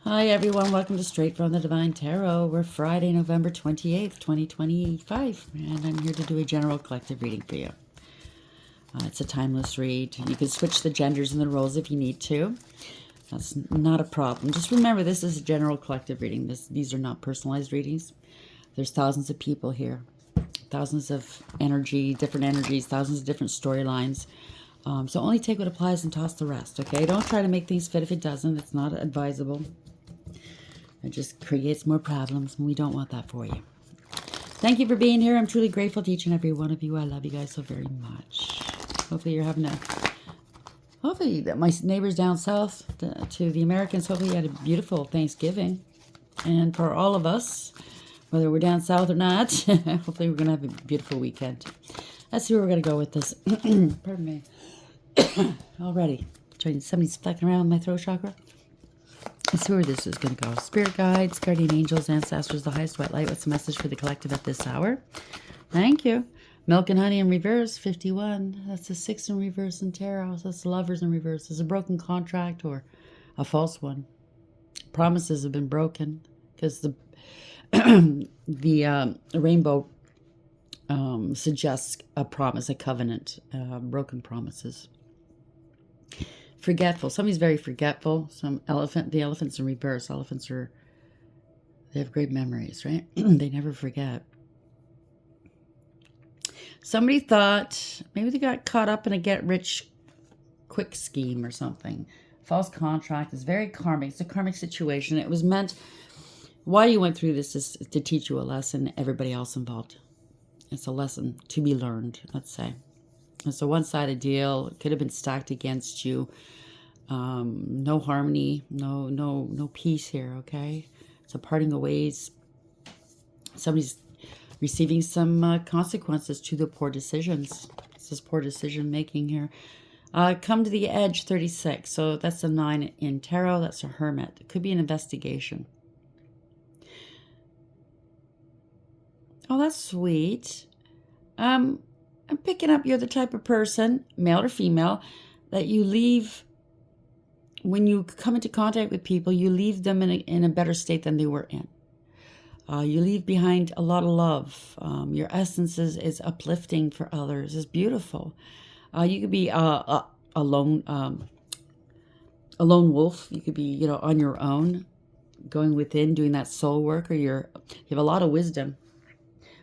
Hi everyone, welcome to Straight from the Divine Tarot. We're Friday, November 28th, 2025, and I'm here to do a general collective reading for you. It's a timeless read. You can switch the genders and the roles if you need to. That's not a problem. Just remember, this is a general collective reading. These are not personalized readings. There's thousands of people here, thousands of different energies, thousands of different storylines. So only take what applies and toss the rest, okay? Don't try to make things fit if it doesn't. It's not advisable. It just creates more problems, and we don't want that for you. Thank you for being here. I'm truly grateful to each and every one of you. I love you guys so very much. Hopefully you're having hopefully my neighbors down south, to the Americans, hopefully you had a beautiful Thanksgiving. And for all of us, whether we're down south or not, hopefully we're going to have a beautiful weekend. Let's see where we're going to go with this. Pardon me. Already. Somebody's fucking around with my throat chakra. Let's see where this is going to go. Spirit guides, guardian angels, ancestors, the highest white light. What's the message for the collective at this hour? Thank you. Milk and honey in reverse, 51. That's a 6 in reverse in tarot. So that's lovers in reverse. It's a broken contract or a false one. Promises have been broken because the rainbow suggests a promise, a covenant, broken promises. Forgetful. Somebody's very forgetful. The elephant's in reverse. Elephants they have great memories, right? They never forget. Somebody thought, maybe they got caught up in a get-rich-quick scheme or something. False contract is very karmic. It's a karmic situation. It was meant, why you went through this is to teach you a lesson, everybody else involved. It's a lesson to be learned, let's say. It's a one-sided deal. It could have been stacked against you. No harmony, no peace here, okay? It's a parting of ways. Somebody's receiving some consequences to the poor decisions. This is poor decision making here. Come to the edge, 36. So that's a 9 in tarot. That's a hermit. It could be an investigation. Oh, that's sweet. I'm picking up you're the type of person, male or female, that you leave, when you come into contact with people, you leave them in a better state than they were in. You leave behind a lot of love. Your essence is uplifting for others. It's beautiful. You could be a lone wolf. You could be, on your own, going within, doing that soul work, or you have a lot of wisdom.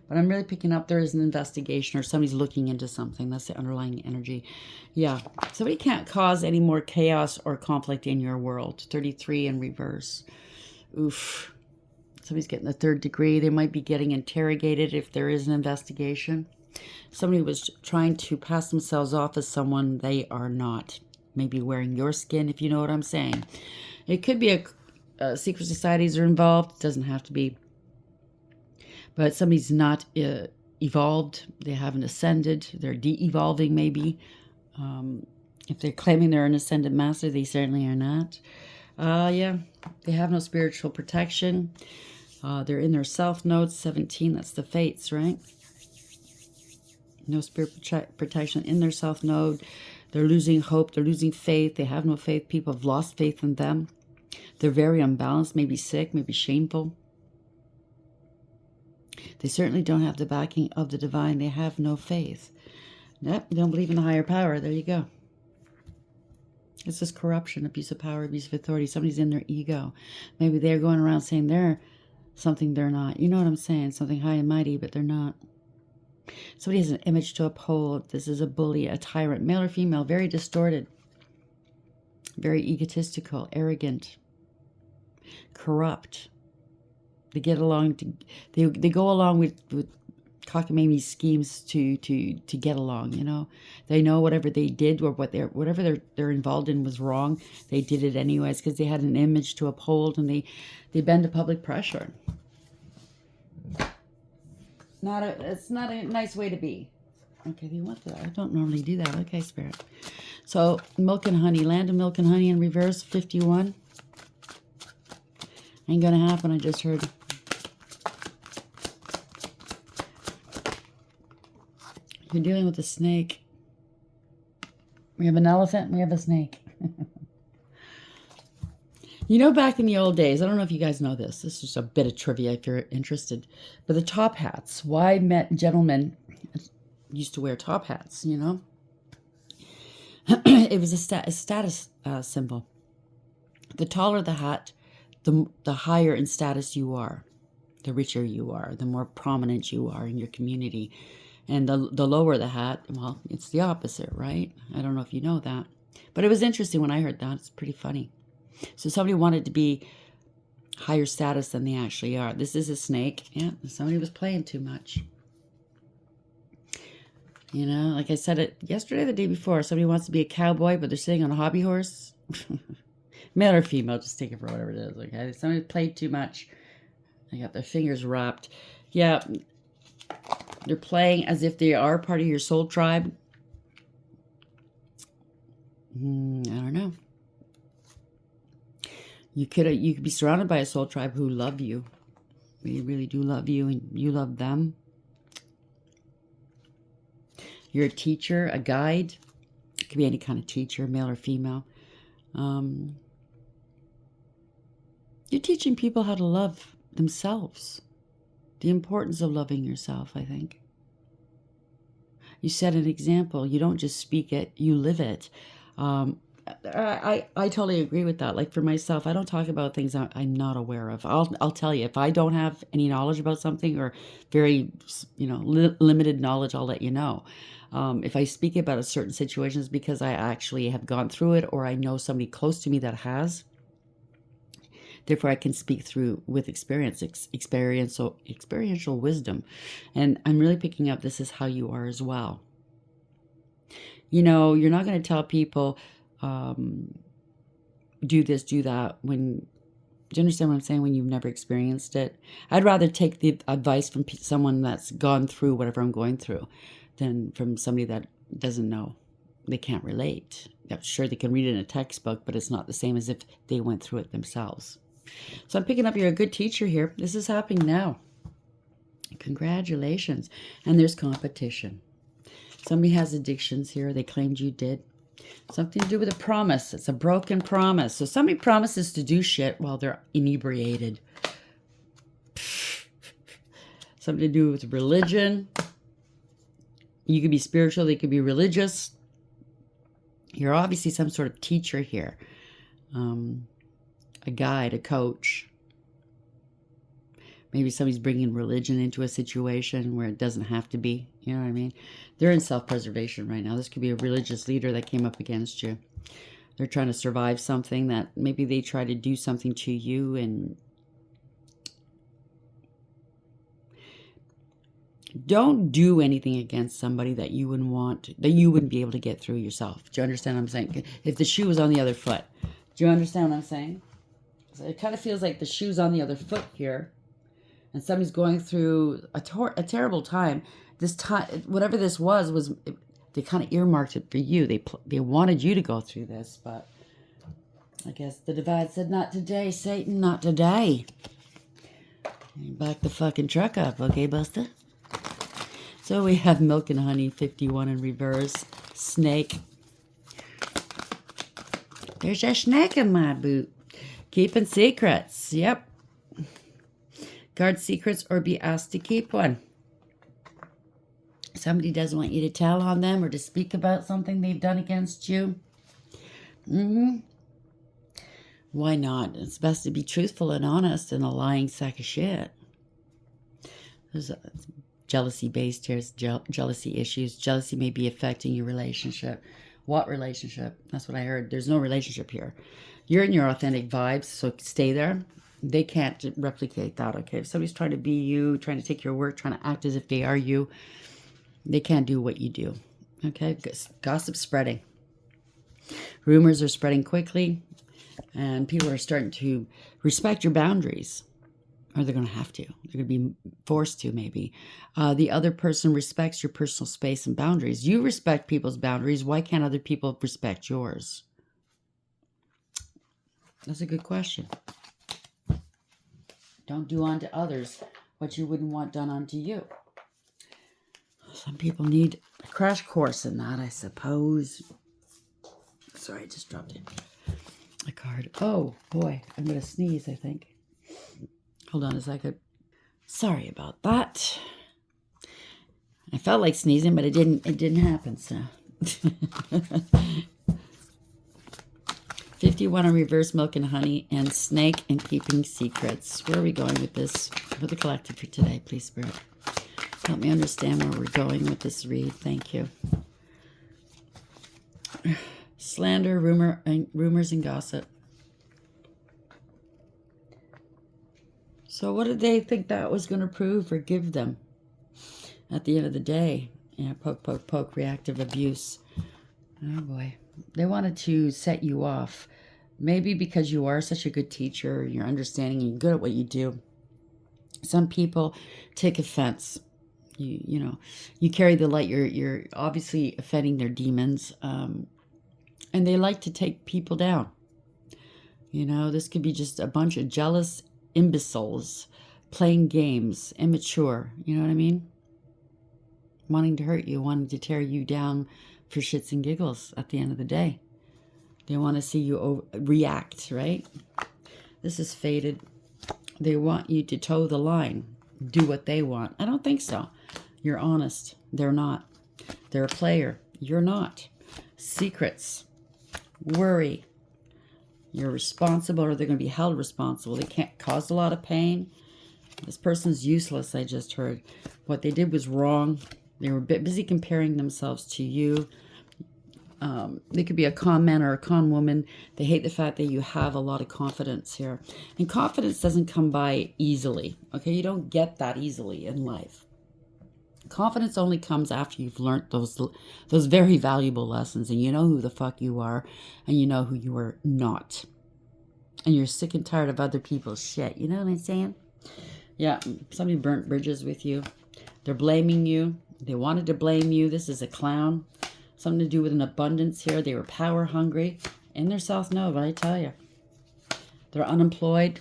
But I'm really picking up there is an investigation or somebody's looking into something. That's the underlying energy. Yeah. Somebody can't cause any more chaos or conflict in your world. 33 in reverse. Oof. Somebody's getting the 3rd degree. They might be getting interrogated if there is an investigation. Somebody was trying to pass themselves off as someone they are not. Maybe wearing your skin, if you know what I'm saying. It could be a secret societies are involved. It doesn't have to be. But somebody's not evolved. They haven't ascended. They're de-evolving maybe. If they're claiming they're an ascended master, they certainly are not. Yeah, they have no spiritual protection. They're in their self node, 17. That's the fates, right? No spirit protection in their self node. They're losing hope. They're losing faith. They have no faith. People have lost faith in them. They're very unbalanced, maybe sick, maybe shameful. They certainly don't have the backing of the divine. They have no faith. Yep, they don't believe in the higher power. There you go. This is corruption, abuse of power, abuse of authority. Somebody's in their ego. Maybe they're going around saying they're something they're not. You know what I'm saying? Something high and mighty, but they're not. Somebody has an image to uphold. This is a bully, a tyrant, male or female, very distorted, very egotistical, arrogant, corrupt. They get along. They go along with cockamamie schemes to get along. They know whatever they did or whatever they're involved in was wrong. They did it anyways because they had an image to uphold, and they bend to public pressure. It's not a nice way to be. Okay, you want that? I don't normally do that. Okay, Spirit. So milk and honey, land of milk and honey in reverse, 51. Ain't gonna happen. I just heard. You're dealing with a snake. We have an elephant. We have a snake. You know, back in the old days, I don't know if you guys know this. This is just a bit of trivia if you're interested. But the top hats, why gentlemen used to wear top hats, you know? It was a status symbol. The taller the hat, the higher in status you are, the richer you are, the more prominent you are in your community. And the lower the hat, well, it's the opposite, right? I don't know if you know that. But it was interesting when I heard that. It's pretty funny. So somebody wanted to be higher status than they actually are. This is a snake. Yeah, somebody was playing too much. You know, like I said it yesterday, the day before, somebody wants to be a cowboy, but they're sitting on a hobby horse. Male or female, just take it for whatever it is. Okay, somebody played too much. They got their fingers wrapped. Yeah, they're playing as if they are part of your soul tribe. I don't know. You could be surrounded by a soul tribe who love you. They really do love you, and you love them. You're a teacher, a guide. It could be any kind of teacher, male or female. You're teaching people how to love themselves. The importance of loving yourself, I think. You set an example. You don't just speak it, you live it. I totally agree with that. Like for myself, I don't talk about things I'm not aware of. I'll tell you, if I don't have any knowledge about something or very, limited knowledge, I'll let you know. If I speak about a certain situation, it's because I actually have gone through it or I know somebody close to me that has. Therefore, I can speak through with experiential wisdom. And I'm really picking up this is how you are as well. You know, you're not going to tell people, do this, do that. Do you understand what I'm saying? When you've never experienced it, I'd rather take the advice from someone that's gone through whatever I'm going through than from somebody that doesn't know. They can't relate. Sure, they can read it in a textbook, but it's not the same as if they went through it themselves. So I'm picking up you're a good teacher here. This is happening now. Congratulations. And there's competition. Somebody has addictions here. They claimed you did. Something to do with a promise. It's a broken promise. So somebody promises to do shit while they're inebriated. Something to do with religion. You could be spiritual. They could be religious. You're obviously some sort of teacher here. A guide, a coach. Maybe somebody's bringing religion into a situation where it doesn't have to be. You know what I mean? They're in self-preservation right now. This could be a religious leader that came up against you. They're trying to survive something that maybe they try to do something to you and don't do anything against somebody that you wouldn't want, that you wouldn't be able to get through yourself. Do you understand what I'm saying? If the shoe was on the other foot. Do you understand what I'm saying? So it kind of feels like the shoe's on the other foot here. And somebody's going through a terrible time. This time, whatever this was they kind of earmarked it for you. They wanted you to go through this, but I guess the divide said, not today, Satan, not today. Back the fucking truck up, okay, Buster? So we have Milk and Honey, 51 in reverse. Snake. There's a snake in my boot. Keeping secrets, yep. Guard secrets or be asked to keep one. Somebody doesn't want you to tell on them or to speak about something they've done against you. Why not? It's best to be truthful and honest than a lying sack of shit. There's jealousy-based here, jealousy issues. Jealousy may be affecting your relationship. What relationship? That's what I heard. There's no relationship here. You're in your authentic vibes, so stay there. They can't replicate that, okay? If somebody's trying to be you, trying to take your work, trying to act as if they are you, they can't do what you do, okay? Gossip spreading. Rumors are spreading quickly, and people are starting to respect your boundaries, or they're going to have to. They're going to be forced to, maybe. The other person respects your personal space and boundaries. You respect people's boundaries. Why can't other people respect yours? That's a good question. Don't do unto others what you wouldn't want done unto you. Some people need a crash course in that, I suppose. Sorry, I just dropped it. card. Oh, boy. I'm going to sneeze, I think. Hold on a second. Sorry about that. I felt like sneezing, but it didn't happen, so. 51 on reverse, milk and honey, and snake and keeping secrets. Where are we going with this? For the collective for today, please, Spirit. Help me understand where we're going with this read. Thank you. Slander, rumors, and gossip. So what did they think that was going to prove or give them? At the end of the day, yeah, poke, poke, poke, reactive abuse. Oh boy. They wanted to set you off. Maybe because you are such a good teacher, you're understanding, and you're good at what you do. Some people take offense. You know, you carry the light. You're obviously offending their demons. And they like to take people down. You know, this could be just a bunch of jealous imbeciles playing games, immature. You know what I mean? Wanting to hurt you, wanting to tear you down for shits and giggles at the end of the day. They want to see you react, right? This is fated. They want you to toe the line, do what they want. I don't think so. You're honest. They're not. They're a player. You're not. Secrets. Worry. You're responsible, or they're going to be held responsible. They can't cause a lot of pain. This person's useless, I just heard. What they did was wrong. They were busy comparing themselves to you. They could be a con man or a con woman. They hate the fact that you have a lot of confidence here. And confidence doesn't come by easily. Okay, you don't get that easily in life. Confidence only comes after you've learned those very valuable lessons, and you know who the fuck you are, and you know who you are not. And you're sick and tired of other people's shit. You know what I'm saying? Yeah, somebody burnt bridges with you. They're blaming you. They wanted to blame you. This is a clown. Something to do with an abundance here. They were power hungry. In their south node, I tell you. They're unemployed.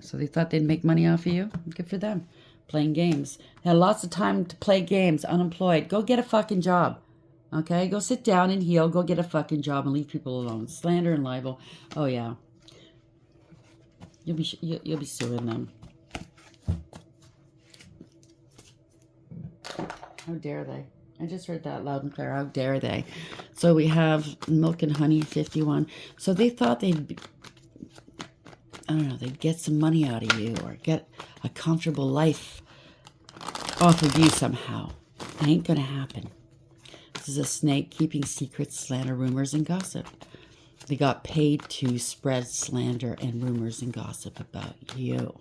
So they thought they'd make money off of you. Good for them. Playing games. They had lots of time to play games. Unemployed. Go get a fucking job. Okay? Go sit down and heal. Go get a fucking job and leave people alone. Slander and libel. Oh, yeah. You'll be suing them. How dare they? I just heard that loud and clear. How dare they? So we have milk and honey, 51. So they thought they'd, I don't know, they'd get some money out of you or get a comfortable life off of you somehow. It ain't going to happen. This is a snake keeping secrets, slander, rumors, and gossip. They got paid to spread slander and rumors and gossip about you.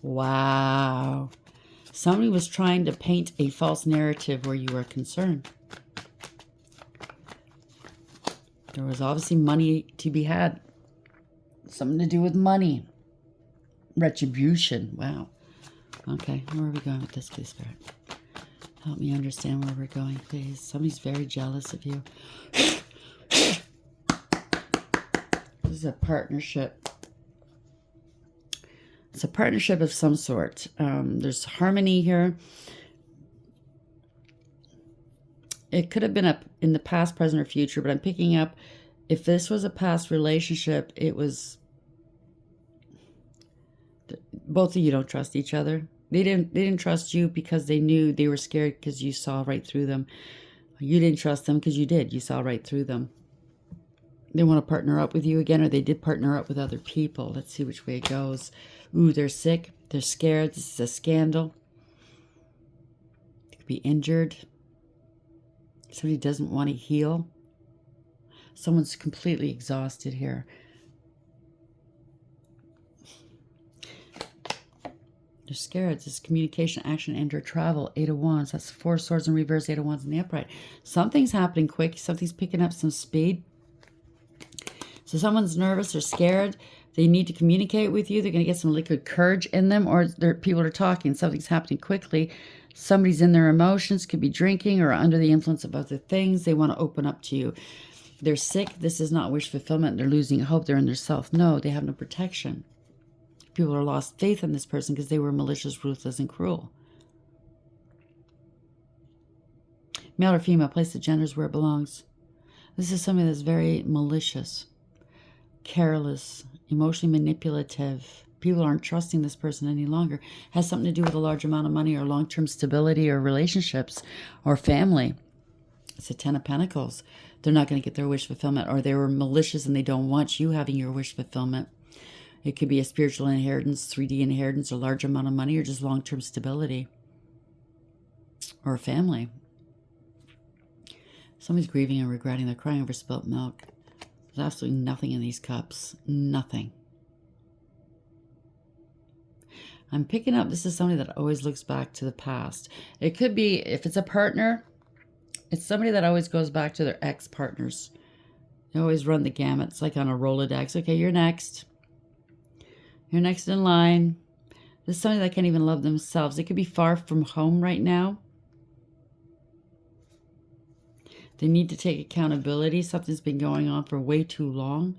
Wow. Somebody was trying to paint a false narrative where you were concerned. There was obviously money to be had. Something to do with money. Retribution. Wow. Okay, where are we going with this, please, Spirit? Help me understand where we're going, please. Somebody's very jealous of you. This is a partnership. It's a partnership of some sort. There's harmony here. It could have been in the past, present, or future, but I'm picking up, if this was a past relationship, it was, both of you don't trust each other. They didn't trust you because they knew they were scared because you saw right through them. You didn't trust them because you did. You saw right through them. They want to partner up with you again, or they did partner up with other people. Let's see which way it goes. Ooh, they're sick. They're scared. This is a scandal. They could be injured. Somebody doesn't want to heal. Someone's completely exhausted here. They're scared. This is communication, action, enter, travel. 8 of Wands. That's 4 swords in reverse, 8 of Wands in the upright. Something's happening quick. Something's picking up some speed. So someone's nervous or scared. They need to communicate with you. They're going to get some liquid courage in them, or people are talking. Something's happening quickly. Somebody's in their emotions, could be drinking or under the influence of other things. They want to open up to you. They're sick. This is not wish fulfillment. They're losing hope. They're in their self. No, they have no protection. People are lost faith in this person because they were malicious, ruthless, and cruel. Male or female, place the genders where it belongs. This is something that's very malicious. careless, emotionally manipulative. People aren't trusting this person any longer. Has something to do with a large amount of money or long-term stability or relationships or family. It's a 10 of Pentacles. They're not going to get their wish fulfillment, or they were malicious and they don't want you having your wish fulfillment. It could be a spiritual inheritance, 3D inheritance, a large amount of money, or just long-term stability or family. Somebody's grieving and regretting. They're crying over spilt milk. There's absolutely nothing in these cups. Nothing. I'm picking up, this is somebody that always looks back to the past. It could be, if it's a partner, it's somebody that always goes back to their ex-partners. They always run the gamut. It's like on a Rolodex. Okay, you're next. You're next in line. This is somebody that can't even love themselves. They could be far from home right now. They need to take accountability. Something's been going on for way too long.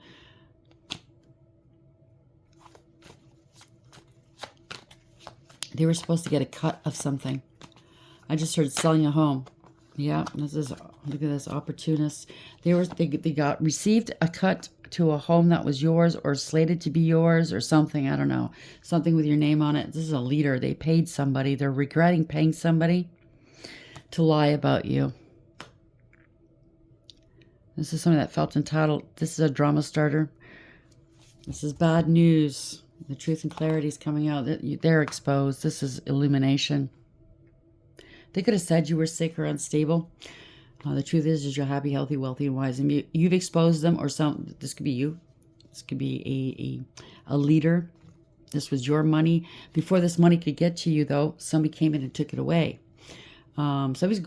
They were supposed to get a cut of something. I just heard selling a home. Yeah, this is, look at this, opportunists. They received a cut to a home that was yours or slated to be yours or something. I don't know. Something with your name on it. This is a leader. They paid somebody. They're regretting paying somebody to lie about you. This is somebody that felt entitled. This is a drama starter. This is bad news. The truth and clarity is coming out. They're exposed. This is illumination. They could have said you were sick or unstable. The truth is you're happy, healthy, wealthy, and wise. And you've exposed them, or some. This could be you. This could be a leader. This was your money. Before this money could get to you, though, somebody came in and took it away. Somebody's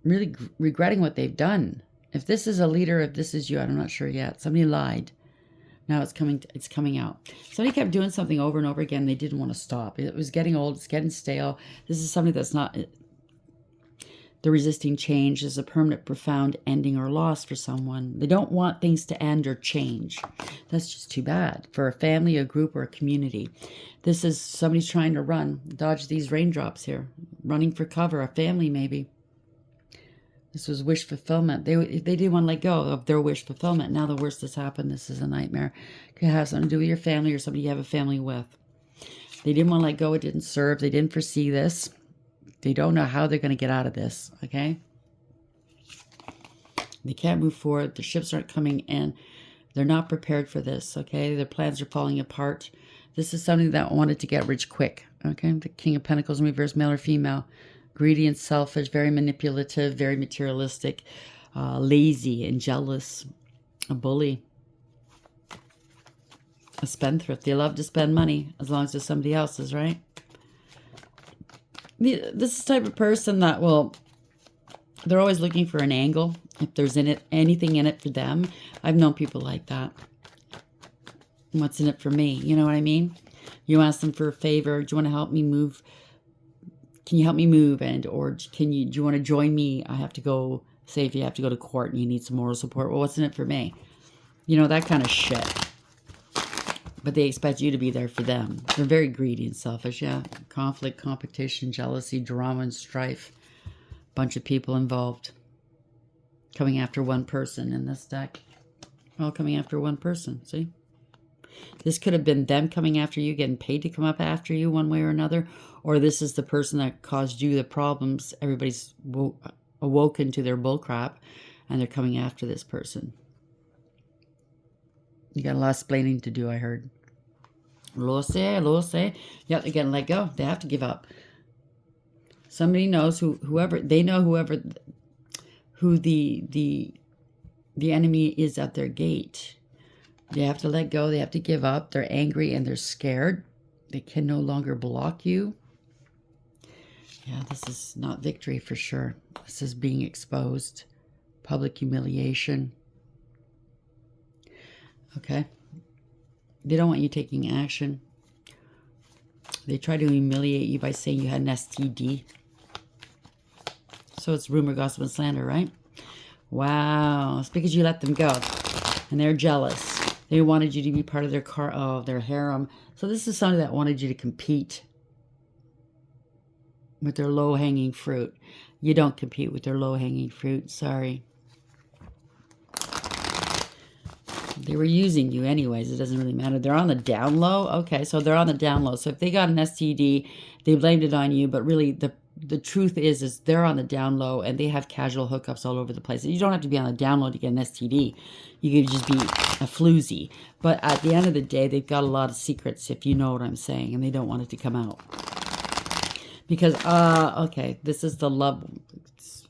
really regretting what they've done. If this is a leader, if this is you, I'm not sure yet. Somebody lied. Now it's coming out. Somebody kept doing something over and over again. They didn't want to stop. It was getting old. It's getting stale. This is somebody that's not... They're resisting change. Is a permanent, profound ending or loss for someone. They don't want things to end or change. That's just too bad for a family, a group, or a community. This is somebody's trying to run. Dodge these raindrops here. Running for cover. A family, maybe. This was wish fulfillment. They didn't want to let go of their wish fulfillment. Now the worst has happened. This is a nightmare. It could have something to do with your family or somebody you have a family with. They didn't want to let go. It didn't serve. They didn't foresee this. They don't know how they're going to get out of this, okay? They can't move forward. The ships aren't coming in. They're not prepared for this, okay? Their plans are falling apart. This is something that wanted to get rich quick, okay? The King of Pentacles in reverse, male or female. Greedy and selfish, very manipulative, very materialistic, lazy and jealous, a bully, a spendthrift. They love to spend money as long as it's somebody else's, right? This is the type of person that they're always looking for an angle. If there's anything in it for them. I've known people like that. What's in it for me? You know what I mean? You ask them for a favor. Do you want to help me move? Can you help me move? Or do you want to join me? I have to go, say if you have to go to court and you need some moral support. Well, what's in it for me? You know, that kind of shit. But they expect you to be there for them. They're very greedy and selfish, yeah. Conflict, competition, jealousy, drama, and strife. Bunch of people involved. Coming after one person in this deck. All coming after one person, see? This could have been them coming after you, getting paid to come up after you one way or another. Or this is the person that caused you the problems. Everybody's awoken to their bullcrap, and they're coming after this person. You got a lot of explaining to do, I heard. Lo sé. Yep, they're getting let go. They have to give up. Somebody knows who the enemy is at their gate. They have to let go. They have to give up. They're angry and they're scared. They can no longer block you. Yeah, this is not victory for sure. This is being exposed. Public humiliation. Okay. They don't want you taking action. They try to humiliate you by saying you had an STD. So it's rumor, gossip, and slander, right? Wow. It's because you let them go. And they're jealous. They wanted you to be part of their harem. So this is somebody that wanted you to compete with their low-hanging fruit. You don't compete with their low-hanging fruit. Sorry. They were using you anyways. It doesn't really matter. They're on the down low. Okay, so they're on the down low. So if they got an STD, they blamed it on you. But really, the truth is they're on the down low and they have casual hookups all over the place. You don't have to be on the down low to get an STD. You could just be a floozy. But at the end of the day, they've got a lot of secrets, if you know what I'm saying, and they don't want it to come out. Because, okay, this is the love,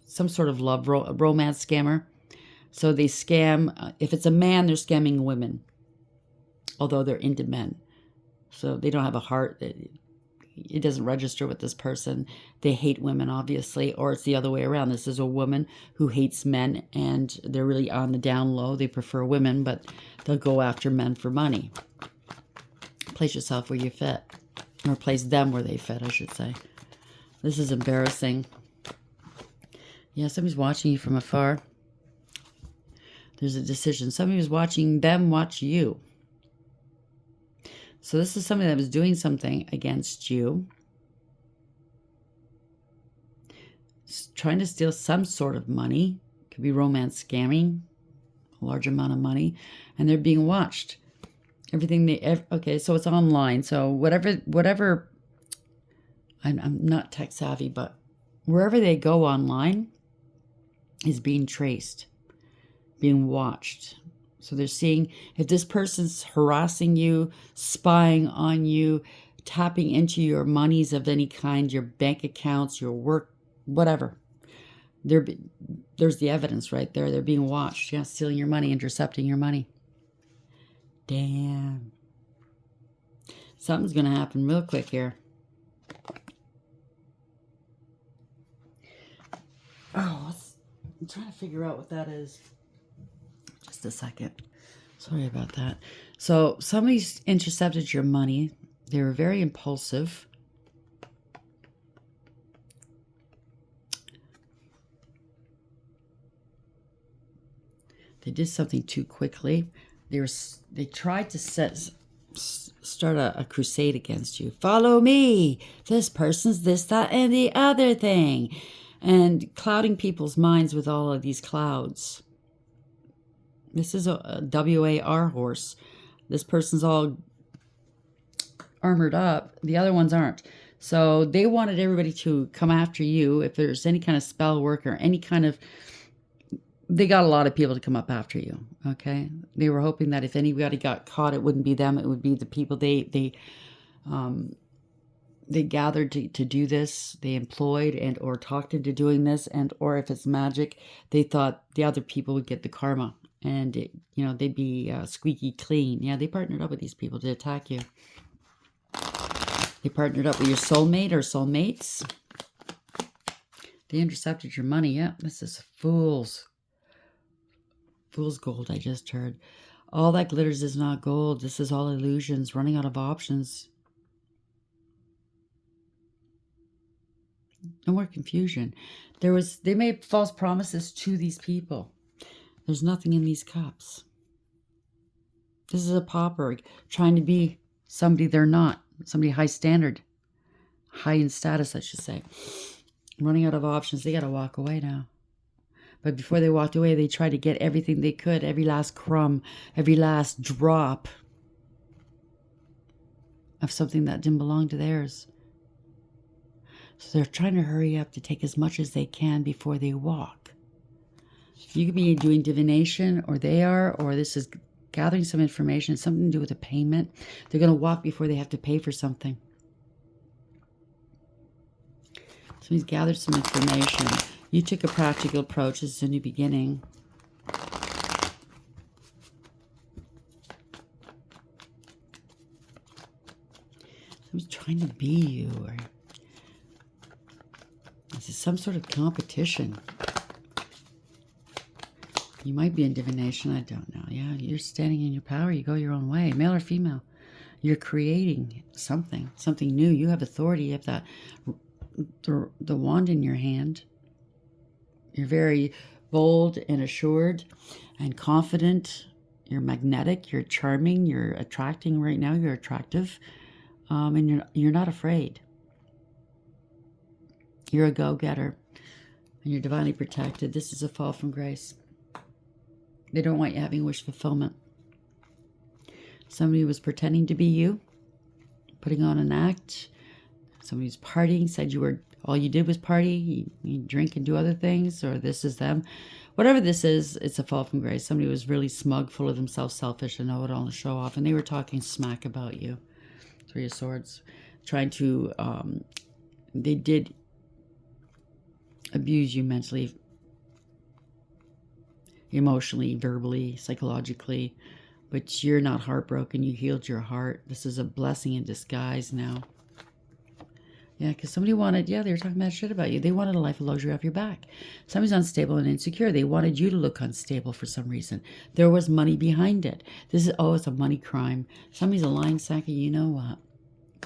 some sort of love romance scammer. So they scam, if it's a man, they're scamming women, although they're into men. So they don't have a heart. It doesn't register with this person. They hate women, obviously, or it's the other way around. This is a woman who hates men, and they're really on the down low. They prefer women, but they'll go after men for money. Place yourself where you fit, or place them where they fit, I should say. This is embarrassing. Yeah, somebody's watching you from afar. There's a decision. Somebody was watching them watch you. So this is somebody that was doing something against you. Trying to steal some sort of money. Could be romance scamming. A large amount of money. And they're being watched. Everything they... Okay, so it's online. So whatever... I'm not tech savvy, but wherever they go online is being traced. Being watched. So they're seeing if this person's harassing you, spying on you, tapping into your monies of any kind, your bank accounts, your work, whatever. There's the evidence right there. They're being watched. Yeah, stealing your money, intercepting your money. Damn. Something's going to happen real quick here. Oh, I'm trying to figure out what that is. Just a second. Sorry about that. So somebody's intercepted your money. They were very impulsive. They did something too quickly. They tried to start a crusade against you. Follow me. This person's this, that, and the other thing. And clouding people's minds with all of these clouds. This is a WAR horse. This person's all armored up. The other ones aren't. So they wanted everybody to come after you. If there's any kind of spell work or any kind of... They got a lot of people to come up after you. Okay? They were hoping that if anybody got caught, it wouldn't be them. It would be the people they gathered to do this. They employed and or talked into doing this. And or if it's magic, they thought the other people would get the karma. And, they'd be squeaky clean. Yeah, they partnered up with these people to attack you. They partnered up with your soulmate or soulmates. They intercepted your money. Yeah, this is fool's gold, I just heard. All that glitters is not gold. This is all illusions, running out of options. No more confusion. They made false promises to these people. There's nothing in these cups. This is a pauper trying to be somebody they're not. Somebody high standard. High in status, I should say. Running out of options. They got to walk away now. But before they walked away, they tried to get everything they could. Every last crumb. Every last drop. Of something that didn't belong to theirs. So they're trying to hurry up to take as much as they can before they walk. You could be doing divination, or they are, or this is gathering some information, something to do with a payment. They're going to walk before they have to pay for something. So he's gathered some information. You took a practical approach. This is a new beginning. Someone's trying to be you, or this is some sort of competition. You might be in divination, I don't know. Yeah, you're standing in your power. You go your own way, male or female. You're creating something new. You have authority. You have the wand in your hand. You're very bold and assured and confident. You're magnetic. You're charming. You're attracting right now. You're attractive. And you're not afraid. You're a go-getter. And you're divinely protected. This is a fall from grace. They don't want you having wish fulfillment. Somebody was pretending to be you, putting on an act. Somebody was partying, said you were, all you did was party, you drink and do other things, or this is them. Whatever this is, it's a fall from grace. Somebody was really smug, full of themselves, selfish, and know it all and show off. And they were talking smack about you. Three of Swords. Trying to, they did abuse you mentally, emotionally, verbally, psychologically. But you're not heartbroken. You healed your heart. This is a blessing in disguise now. Yeah, because somebody wanted, they were talking bad shit about you. They wanted a life of luxury off your back. Somebody's unstable and insecure. They wanted you to look unstable for some reason. There was money behind it. This is, it's a money crime. Somebody's a lying sack of you know what.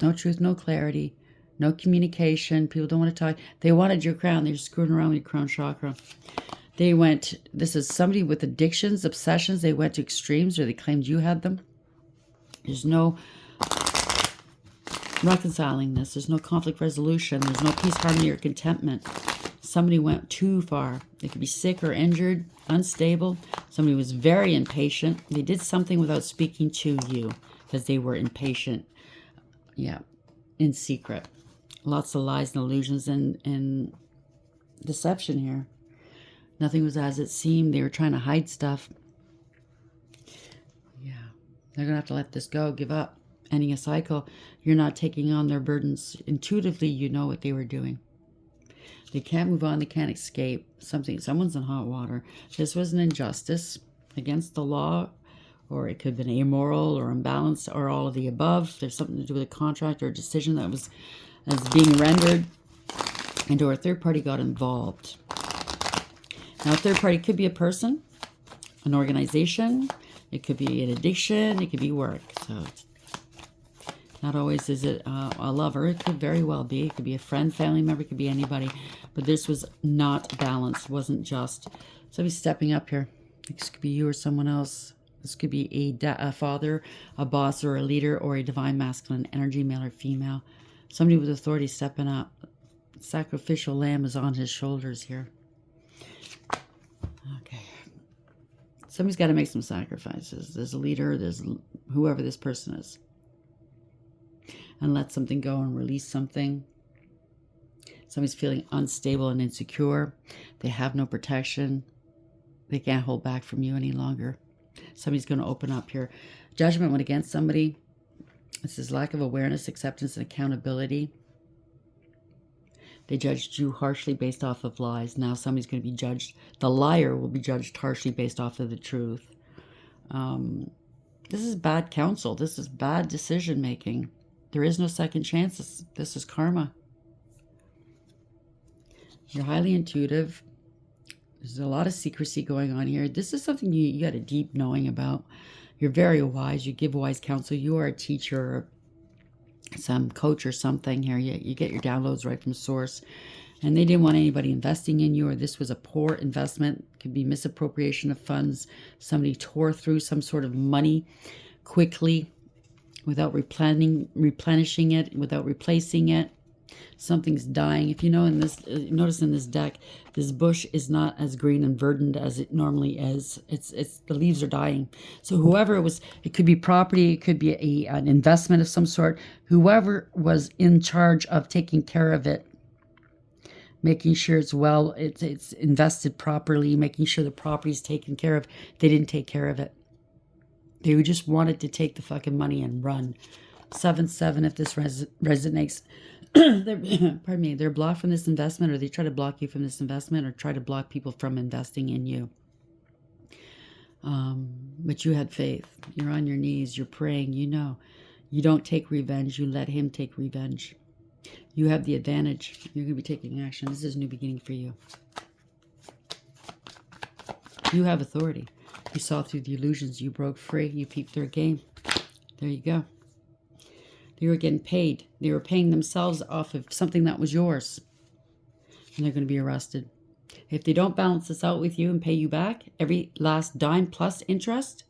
No truth, no clarity, no communication. People don't want to talk. They wanted your crown. They're screwing around with your crown chakra. They went, this is somebody with addictions, obsessions. They went to extremes, or they claimed you had them. There's no reconciling this. There's no conflict resolution. There's no peace, harmony, or contentment. Somebody went too far. They could be sick or injured, unstable. Somebody was very impatient. They did something without speaking to you because they were impatient. Yeah, in secret. Lots of lies and illusions and deception here. Nothing was as it seemed. They were trying to hide stuff. Yeah, they're going to have to let this go, give up. Ending a cycle. You're not taking on their burdens. Intuitively, you know what they were doing. They can't move on. They can't escape. Someone's in hot water. This was an injustice against the law, or it could have been amoral or imbalanced, or all of the above. There's something to do with a contract or a decision that was as being rendered, and or a third party got involved. Now, a third party could be a person, an organization. It could be an addiction. It could be work. So not always is it a lover. It could very well be. It could be a friend, family member. It could be anybody. But this was not balanced. Wasn't just. Somebody's stepping up here. This could be you or someone else. This could be a father, a boss, or a leader, or a divine masculine energy, male or female. Somebody with authority stepping up. Sacrificial lamb is on his shoulders here. Okay. Somebody's got to make some sacrifices. There's a leader. There's whoever this person is. And let something go and release something. Somebody's feeling unstable and insecure. They have no protection. They can't hold back from you any longer. Somebody's going to open up here. Judgment went against somebody. This is lack of awareness, acceptance, and accountability. They judged you harshly based off of lies. Now somebody's going to be judged. The liar will be judged harshly based off of the truth. This is bad counsel. This is bad decision making. There is no second chance. This is karma. You're highly intuitive. There's a lot of secrecy going on here. This is something you got a deep knowing about. You're very wise. You give wise counsel. You are a teacher, some coach or something here. You get your downloads right from source. And they didn't want anybody investing in you, or this was a poor investment. It could be misappropriation of funds. Somebody tore through some sort of money quickly without replenishing it, without replacing it. Something's dying. If you know in this, notice in this deck, this bush is not as green and verdant as it normally is. It's the leaves are dying. So whoever it was, it could be property, it could be an investment of some sort. Whoever was in charge of taking care of it, making sure it's invested properly, making sure the property's taken care of. They didn't take care of it. They just wanted to take the fucking money and run. 7-7, if this resonates. Pardon me, they're blocked from this investment, or they try to block you from this investment, or try to block people from investing in you. But you had faith. You're on your knees. You're praying. You know. You don't take revenge. You let him take revenge. You have the advantage. You're going to be taking action. This is a new beginning for you. You have authority. You saw through the illusions. You broke free. You peeped their game. There you go. They were getting paid. They were paying themselves off of something that was yours. And they're going to be arrested. If they don't balance this out with you and pay you back, every last dime plus interest,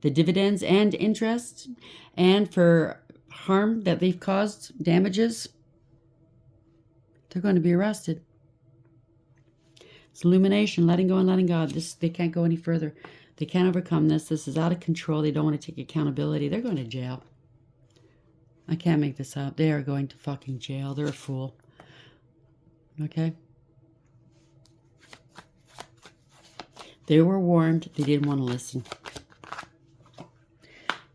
the dividends and interest, and for harm that they've caused, damages, they're going to be arrested. It's illumination, letting go and letting God. They can't go any further. They can't overcome this. This is out of control. They don't want to take accountability. They're going to jail. I can't make this up. They are going to fucking jail. They're a fool. Okay? They were warned. They didn't want to listen.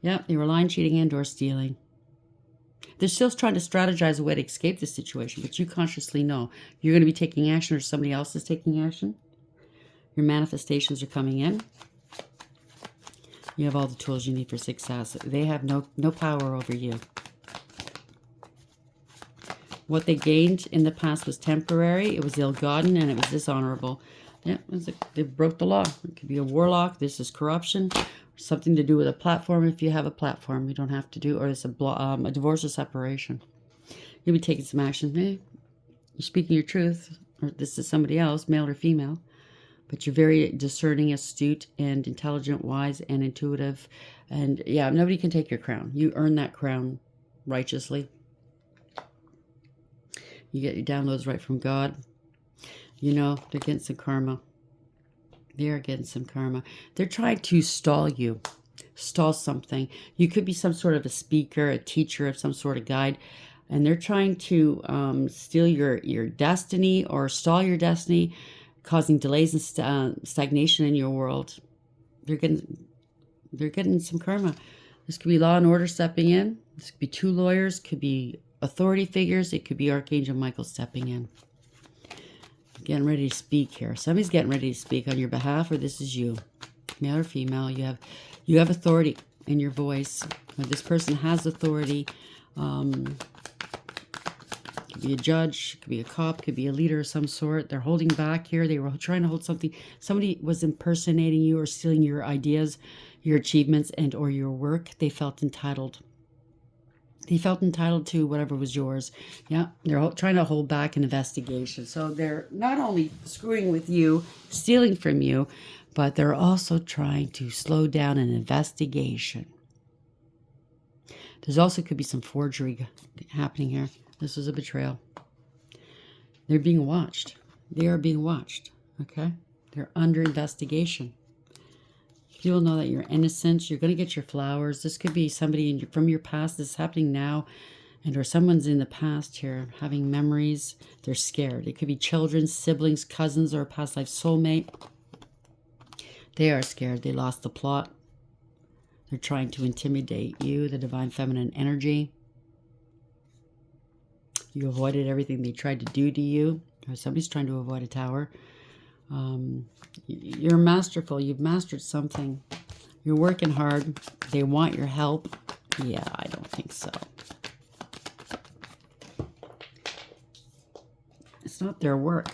Yep, they were lying, cheating, and or stealing. They're still trying to strategize a way to escape this situation, but you consciously know you're going to be taking action or somebody else is taking action. Your manifestations are coming in. You have all the tools you need for success. They have no power over you. What they gained in the past was temporary. It was ill-gotten and it was dishonorable. Yeah, they broke the law. It could be a warlock. This is corruption. Something to do with a platform if you have a platform. You don't have to do, or it's a divorce or separation. You'll be taking some action. Hey, you're speaking your truth, or this is somebody else, male or female. But you're very discerning, astute, and intelligent, wise, and intuitive. And yeah, nobody can take your crown. You earn that crown righteously. You get your downloads right from God. You know, they're getting some karma. They're getting some karma. They're trying to stall you. Stall something. You could be some sort of a speaker, a teacher of some sort of guide. And they're trying to steal your destiny or stall your destiny, causing delays and stagnation in your world. They're getting some karma. This could be law and order stepping in. This could be two lawyers. Could be authority figures. It could be Archangel Michael stepping in. Getting ready to speak here. Somebody's getting ready to speak on your behalf, or this is you, male or female. You have authority in your voice. Or this person has authority. Could be a judge, could be a cop, could be a leader of some sort. They're holding back here. They were trying to hold something. Somebody was impersonating you or stealing your ideas, your achievements, and or your work. They felt entitled. They felt entitled to whatever was yours. Yeah, they're trying to hold back an investigation. So they're not only screwing with you, stealing from you, but they're also trying to slow down an investigation. There's also could be some forgery happening here. This is a betrayal. They're being watched. They are being watched. Okay? They're under investigation. People know that you're innocent. You're going to get your flowers. This could be somebody from your past. This is happening now. And or someone's in the past here having memories. They're scared. It could be children, siblings, cousins, or a past life soulmate. They are scared. They lost the plot. They're trying to intimidate you, the divine feminine energy. You avoided everything they tried to do to you. Or somebody's trying to avoid a tower. You're masterful. You've mastered something. You're working hard. They want your help. Yeah, I don't think so. It's not their work.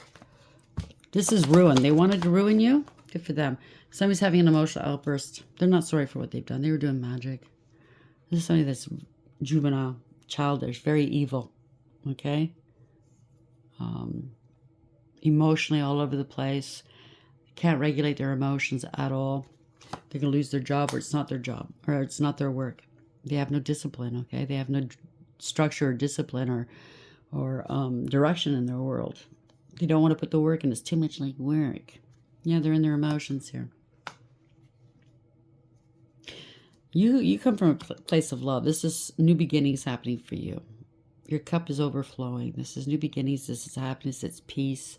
This is ruin. They wanted to ruin you. Good for them. Somebody's having an emotional outburst. They're not sorry for what they've done. They were doing magic. This is somebody that's juvenile, childish, very evil. Okay? Emotionally all over the place. Can't regulate their emotions at all. They're going to lose their job, or it's not their job, or it's not their work. They have no discipline, okay? They have no structure or discipline or direction in their world. They don't want to put the work in. It's too much like work. Yeah, they're in their emotions here. You come from a place of love. This is new beginnings happening for you. Your cup is overflowing. This is new beginnings. This is happiness. It's peace.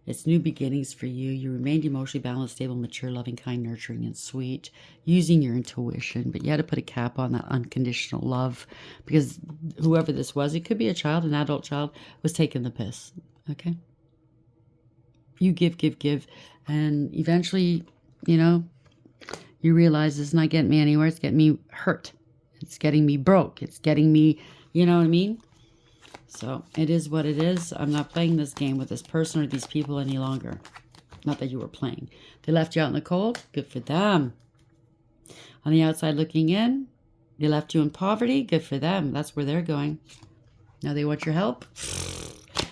It's new beginnings for you. You remained emotionally balanced, stable, mature, loving, kind, nurturing, and sweet, using your intuition. But you had to put a cap on that unconditional love, because whoever this was, it could be a child, an adult child, was taking the piss. Okay? You give. And eventually, you realize it's not getting me anywhere. It's getting me hurt. It's getting me broke. It's getting me, you know what I mean? So it is what it is. I'm not playing this game with this person or these people any longer. Not that you were playing. They left you out in the cold. Good for them. On the outside looking in, they left you in poverty. Good for them. That's where they're going. Now they want your help.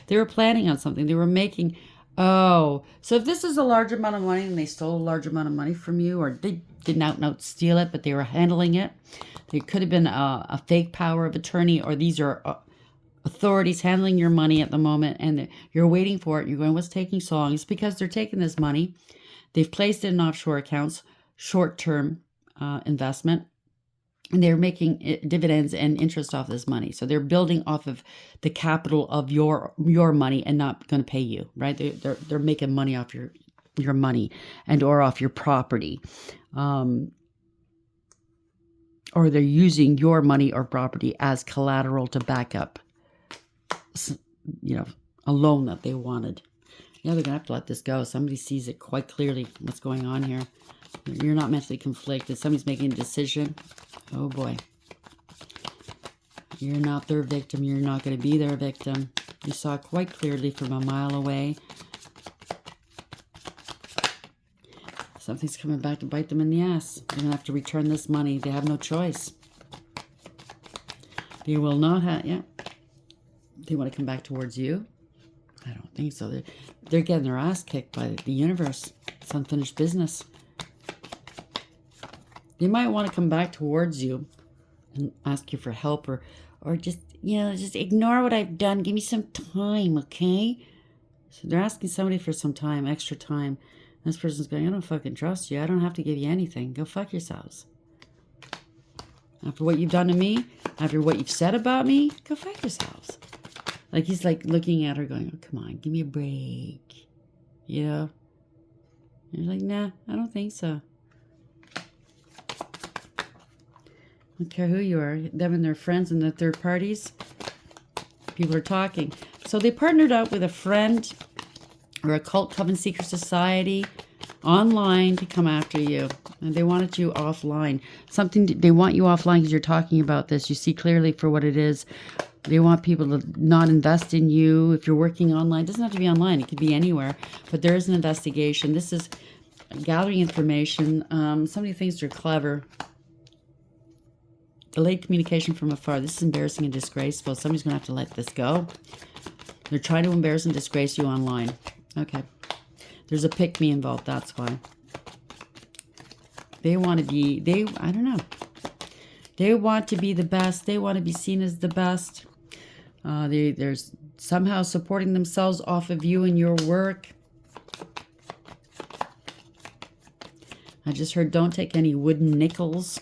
They were planning on something. They were making... Oh, so if this is a large amount of money and they stole a large amount of money from you, or they didn't out steal it, but they were handling it. There could have been a fake power of attorney, or these are... authorities handling your money at the moment, and you're waiting for it. You're going, what's taking so long? It's because they're taking this money. They've placed it in offshore accounts, short-term investment. And they're making dividends and interest off this money. So they're building off of the capital of your money and not going to pay you, right? They're making money off your money and or off your property. Or they're using your money or property as collateral to back up, a loan that they wanted. Yeah, they're going to have to let this go. Somebody sees it quite clearly, what's going on here. You're not mentally conflicted. Somebody's making a decision. Oh, boy. You're not their victim. You're not going to be their victim. You saw it quite clearly from a mile away. Something's coming back to bite them in the ass. They're going to have to return this money. They have no choice. They will not have... Yeah. They want to come back towards you? I don't think so. They're getting their ass kicked by the universe. It's unfinished business. They might want to come back towards you and ask you for help or just, just ignore what I've done. Give me some time, okay? So they're asking somebody for some time, extra time. This person's going, I don't fucking trust you. I don't have to give you anything. Go fuck yourselves. After what you've done to me, after what you've said about me, go fuck yourselves. Like he's like looking at her going, oh, come on, give me a break. And you're like, nah, I don't think so. I don't care who you are. Them and their friends and the third parties. People are talking. So they partnered up with a friend or a cult coven seeker society online to come after you. And they wanted you offline. They want you offline because you're talking about this. You see clearly for what it is. They want people to not invest in you. If you're working online, it doesn't have to be online. It could be anywhere. But there is an investigation. This is gathering information. Somebody thinks they're clever. Delayed communication from afar. This is embarrassing and disgraceful. Somebody's going to have to let this go. They're trying to embarrass and disgrace you online. Okay. There's a pick-me involved. That's why. They want to be... I don't know. They want to be the best. They want to be seen as the best. They're somehow supporting themselves off of you and your work. I just heard don't take any wooden nickels.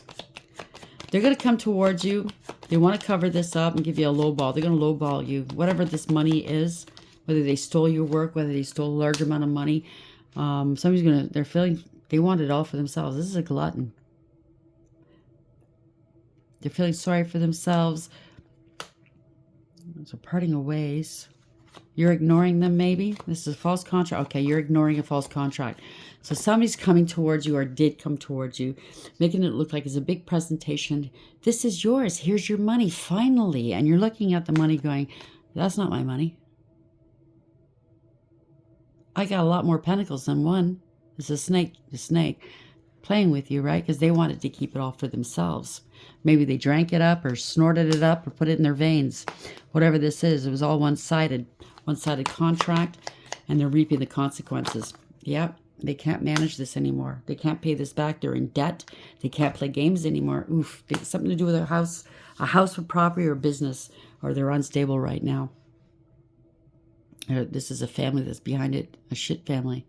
They're going to come towards you. They want to cover this up and give you a low ball. They're going to low ball you. Whatever this money is, whether they stole your work, whether they stole a large amount of money, they want it all for themselves. This is a glutton. They're feeling sorry for themselves. So parting of ways. You're ignoring them maybe. This is a false contract. Okay, you're ignoring a false contract. So somebody's coming towards you or did come towards you, making it look like it's a big presentation. This is yours. Here's your money, finally. And you're looking at the money going, that's not my money. I got a lot more pentacles than one. It's a snake. The snake playing with you, right? Because they wanted to keep it all for themselves. Maybe they drank it up or snorted it up or put it in their veins. Whatever this is, it was all one-sided contract, and they're reaping the consequences. Yep, they can't manage this anymore. They can't pay this back. They're in debt. They can't play games anymore. Oof, it's something to do with a house with property or business, or they're unstable right now. This is a family that's behind it, a shit family.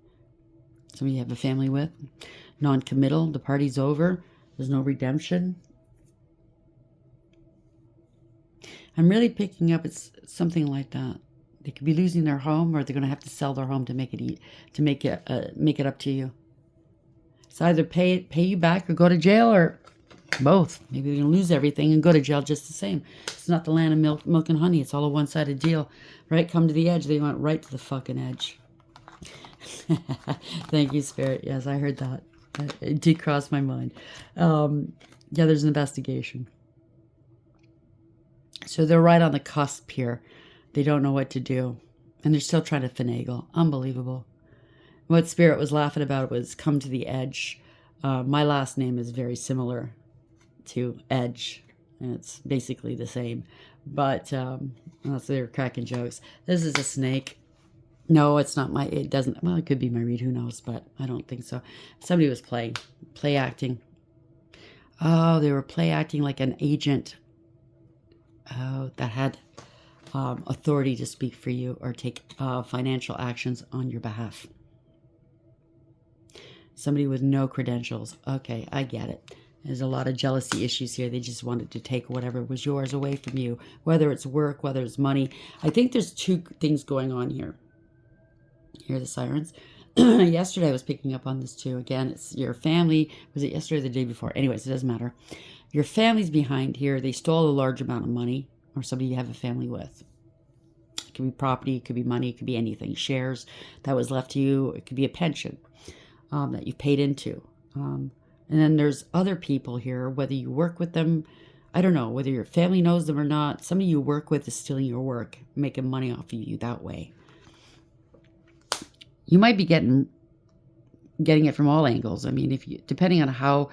Somebody you have a family with, non-committal, the party's over, there's no redemption. I'm really picking up it's something like that. They could be losing their home, or they're going to have to sell their home to make it up to you. It's either pay you back or go to jail, or both. Maybe they're going to lose everything and go to jail just the same. It's not the land of milk and honey. It's all a one-sided deal. Right? Come to the edge. They went right to the fucking edge. Thank you, Spirit. Yes, I heard that. It did cross my mind. Yeah, there's an investigation. So they're right on the cusp here. They don't know what to do. And they're still trying to finagle. Unbelievable. What Spirit was laughing about was come to the edge. My last name is very similar to Edge. And it's basically the same. But so they were cracking jokes. This is a snake. No, it's not it doesn't. Well, it could be my read. Who knows? But I don't think so. Somebody was play acting. Oh, they were play acting like an agent. Oh, that had authority to speak for you or take financial actions on your behalf. Somebody with no credentials. Okay, I get it. There's a lot of jealousy issues here. They just wanted to take whatever was yours away from you, whether it's work, whether it's money. I think there's two things going on here. Hear the sirens? Yesterday I was picking up on this too. Again, it's your family. Was it yesterday or the day before? Anyways, it doesn't matter. Your family's behind here. They stole a large amount of money, or somebody you have a family with. It could be property, it could be money, it could be anything. Shares that was left to you. It could be a pension that you paid into. And then there's other people here, whether you work with them, I don't know, whether your family knows them or not. Somebody you work with is stealing your work, making money off of you that way. You might be getting it from all angles. I mean, depending on how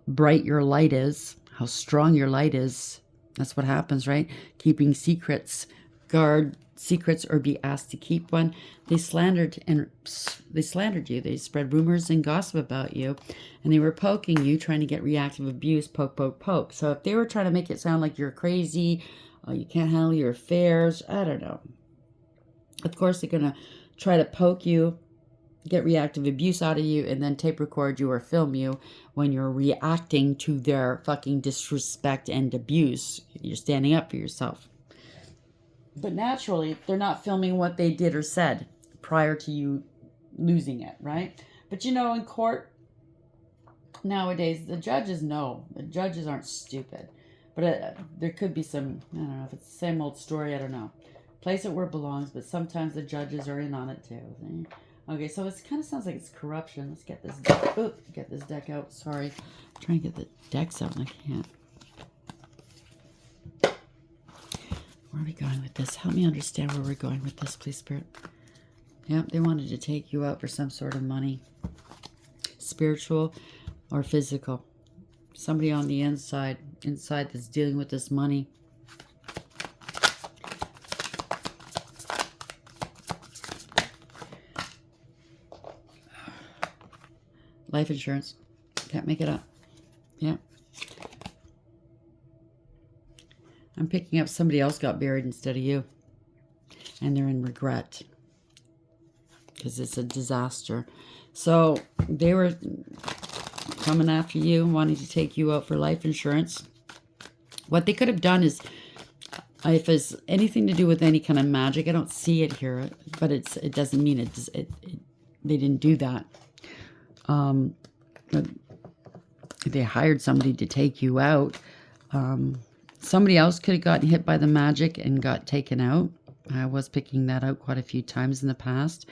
bright your light is, how strong your light is, that's what happens, right? Keeping secrets, guard secrets, or be asked to keep one. They slandered you. They spread rumors and gossip about you, and they were poking you, trying to get reactive abuse, poke, poke, poke. So if they were trying to make it sound like you're crazy, you can't handle your affairs, I don't know. Of course, they're going to try to poke you, get reactive abuse out of you, and then tape record you or film you when you're reacting to their fucking disrespect and abuse. You're standing up for yourself. But naturally, they're not filming what they did or said prior to you losing it, right? But you know, in court nowadays, the judges know. The judges aren't stupid. But there could be some, I don't know if it's the same old story, I don't know. Place it where it belongs, but sometimes the judges are in on it too. Okay, so it kind of sounds like it's corruption. Let's get this deck out. Sorry. I'm trying to get the decks out and I can't. Where are we going with this? Help me understand where we're going with this, please, Spirit. Yep, they wanted to take you out for some sort of money. Spiritual or physical. Somebody on the inside that's dealing with this money. Life insurance. Can't make it up. Yeah. I'm picking up somebody else got buried instead of you. And they're in regret. Because it's a disaster. So they were coming after you, wanting to take you out for life insurance. What they could have done is, if it's anything to do with any kind of magic, I don't see it here, but it doesn't mean they didn't do that. They hired somebody to take you out. Somebody else could have gotten hit by the magic and got taken out. I was picking that out quite a few times in the past.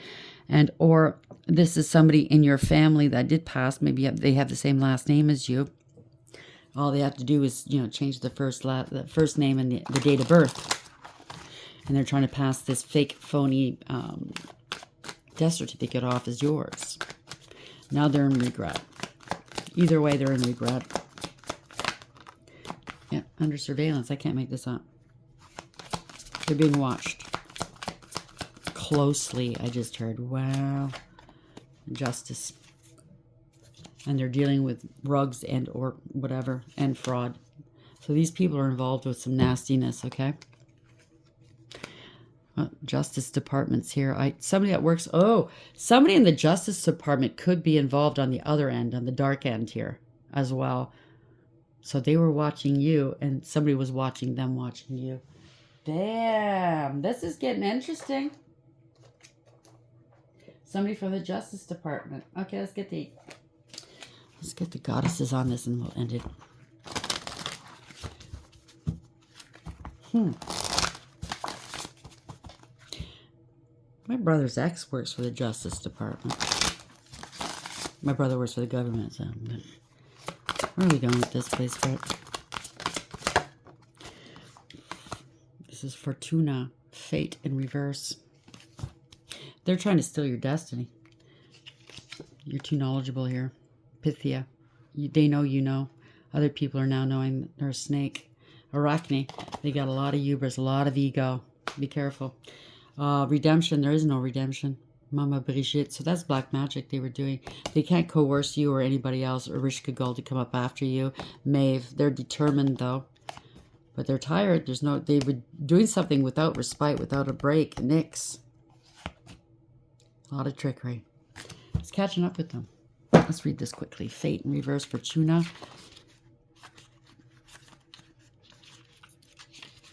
Or this is somebody in your family that did pass. Maybe they have the same last name as you. All they have to do is, change the first name and the date of birth. And they're trying to pass this fake, phony death certificate off as yours. Now they're in regret. Either way, they're in regret. Yeah, under surveillance. I can't make this up. They're being watched closely. I just heard, wow. Justice. And they're dealing with rugs and or whatever and fraud. So these people are involved with some nastiness, okay? Justice Department's here. Somebody that works. Oh, somebody in the Justice Department could be involved on the other end, on the dark end here as well. So they were watching you, and somebody was watching them watching you. Damn, this is getting interesting. Somebody from the Justice Department. Okay, let's get the goddesses on this, and we'll end it. My brother's ex works for the Justice Department. My brother works for the government, so... Where are we going with this, please, Fred? This is Fortuna. Fate in reverse. They're trying to steal your destiny. You're too knowledgeable here. Pythia. They know you know. Other people are now knowing they're a snake. Arachne. They got a lot of hubris, a lot of ego. Be careful. Redemption. There is no redemption. Mama Brigitte. So that's black magic they were doing. They can't coerce you or anybody else or Rishka Gold to come up after you. Maeve. They're determined though. But they're tired. They were doing something without respite, without a break. Nix. A lot of trickery. It's catching up with them. Let's read this quickly. Fate in reverse for Tuna.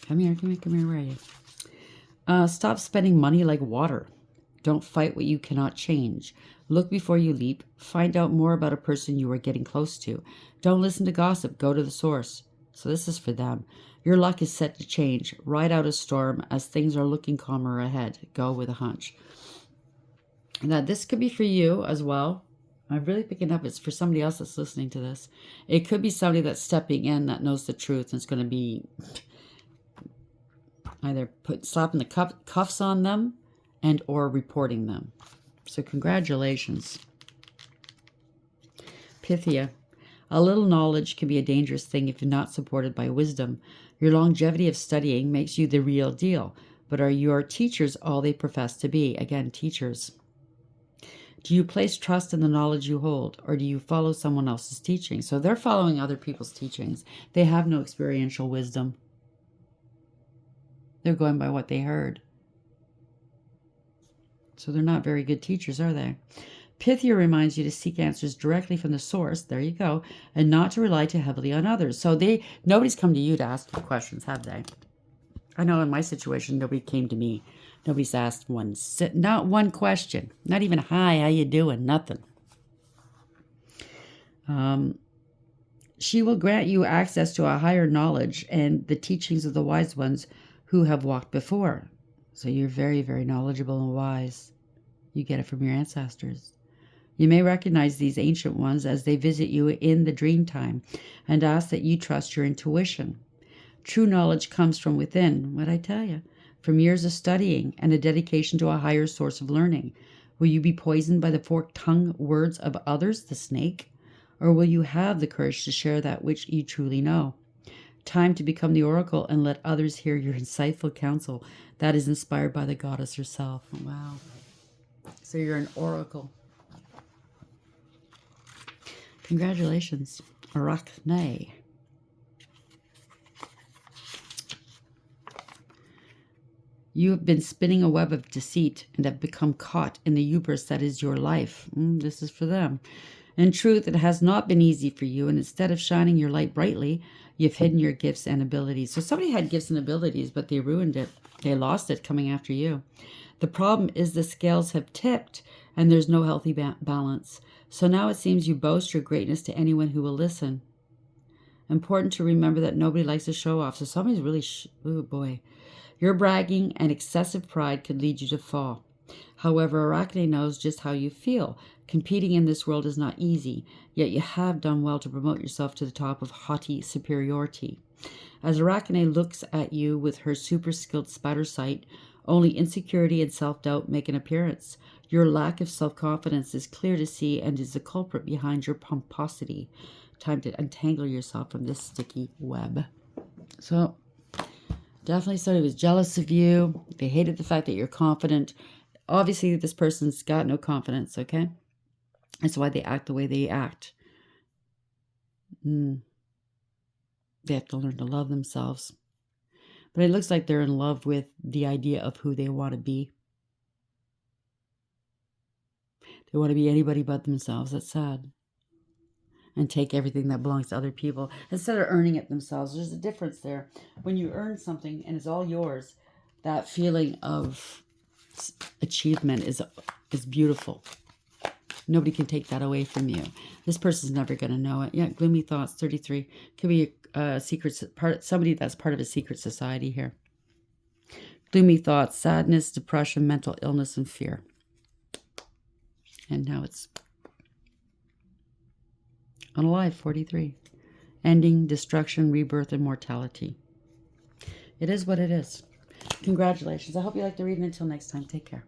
Come here, where are you? Stop spending money like water. Don't fight what you cannot change. Look before you leap. Find out more about a person you are getting close to. Don't listen to gossip. Go to the source. So this is for them. Your luck is set to change. Ride out a storm as things are looking calmer ahead. Go with a hunch. Now, this could be for you as well. I'm really picking up it's for somebody else that's listening to this. It could be somebody that's stepping in that knows the truth and it's going to be either slapping the cuffs on them and or reporting them. So congratulations. Pythia. A little knowledge can be a dangerous thing if not supported by wisdom. Your longevity of studying makes you the real deal. But are your teachers all they profess to be? Again, teachers. Do you place trust in the knowledge you hold, or do you follow someone else's teaching? So they're following other people's teachings. They have no experiential wisdom. They're going by what they heard. So they're not very good teachers, are they? Pythia reminds you to seek answers directly from the source, there you go, and not to rely too heavily on others. So nobody's come to you to ask you questions, have they? I know in my situation, nobody came to me. Nobody's asked not one question. Not even, hi, how you doing? Nothing. She will grant you access to a higher knowledge and the teachings of the wise ones who have walked before. So you're very, very knowledgeable and wise. You get it from your ancestors. You may recognize these ancient ones as they visit you in the dream time and ask that you trust your intuition. True knowledge comes from within, what I tell you, from years of studying and a dedication to a higher source of learning. Will you be poisoned by the forked-tongued words of others, the snake? Or will you have the courage to share that which you truly know? Time to become the oracle and let others hear your insightful counsel that is inspired by the goddess herself. Wow. So you're an oracle. Congratulations, Arachne. You have been spinning a web of deceit and have become caught in the hubris that is your life. This is for them. In truth, it has not been easy for you, and instead of shining your light brightly, you've hidden your gifts and abilities. So somebody had gifts and abilities, but they ruined it. They lost it coming after you. The problem is the scales have tipped, and there's no healthy balance. So now it seems you boast your greatness to anyone who will listen. Important to remember that nobody likes to show off. So somebody's really, oh boy. Your bragging and excessive pride could lead you to fall. However, Arachne knows just how you feel. Competing in this world is not easy, yet you have done well to promote yourself to the top of haughty superiority. As Arachne looks at you with her super skilled spatter sight, only insecurity and self-doubt make an appearance. Your lack of self-confidence is clear to see and is the culprit behind your pomposity. Time to untangle yourself from this sticky web. So, definitely somebody was jealous of you. They hated the fact that you're confident. Obviously, this person's got no confidence, okay? That's why they act the way they act. They have to learn to love themselves. But it looks like they're in love with the idea of who they want to be. They want to be anybody but themselves. That's sad. And take everything that belongs to other people instead of earning it themselves. There's a difference there. When you earn something and it's all yours, that feeling of achievement is beautiful. Nobody can take that away from you. This person's never going to know it. Yeah, gloomy thoughts, 33. Could be a somebody that's part of a secret society here. Gloomy thoughts, sadness, depression, mental illness, and fear. And now it's unalive, 43. Ending, destruction, rebirth, and mortality. It is what it is. Congratulations. I hope you like the reading. Until next time, take care.